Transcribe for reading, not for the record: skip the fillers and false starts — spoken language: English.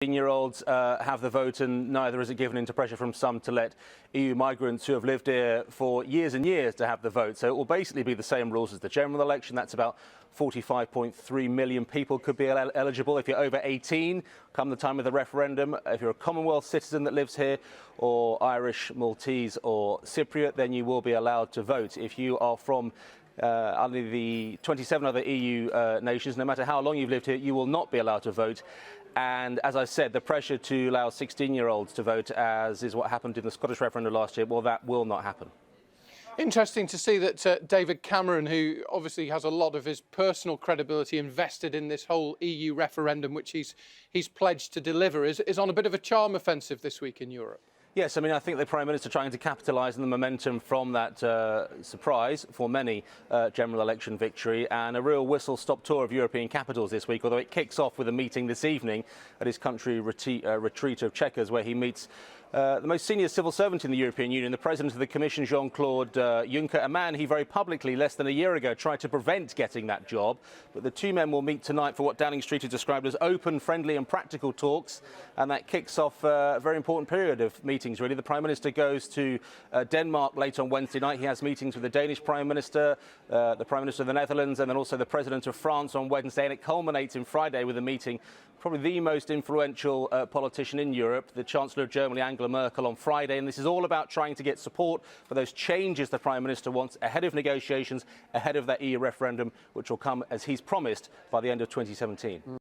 16-year-olds have the vote, and neither is it given into pressure from some to let EU migrants who have lived here for years and years to have the vote. So it will basically be the same rules as the general election. That's about 45.3 million people could be eligible if you're over 18 come the time of the referendum. If you're a Commonwealth citizen that lives here, or Irish, Maltese or Cypriot, then you will be allowed to vote. If you are from under the 27 other EU nations, no matter how long you've lived here, you will not be allowed to vote. And as I said, the pressure to allow 16-year-olds to vote, as is what happened in the Scottish referendum last year, well, that will not happen. Interesting to see that David Cameron, who obviously has a lot of his personal credibility invested in this whole EU referendum, which he's pledged to deliver, is on a bit of a charm offensive this week in Europe. Yes, I mean, I think the Prime Minister trying to capitalise on the momentum from that surprise, for many, general election victory, and a real whistle-stop tour of European capitals this week, although it kicks off with a meeting this evening at his country retreat of Chequers, where he meets the most senior civil servant in the European Union, the President of the Commission, Jean-Claude Juncker, a man he very publicly, less than a year ago, tried to prevent getting that job. But the two men will meet tonight for what Downing Street has described as open, friendly and practical talks, and that kicks off a very important period of meetings, really. The Prime Minister goes to Denmark late on Wednesday night. He has meetings with the Danish Prime Minister, the Prime Minister of the Netherlands, and then also the President of France on Wednesday, and it culminates in Friday with a meeting, probably the most influential politician in Europe, the Chancellor of Germany, Angela Merkel, on Friday. And this is all about trying to get support for those changes the Prime Minister wants ahead of negotiations, ahead of that EU referendum, which will come, as he's promised, by the end of 2017.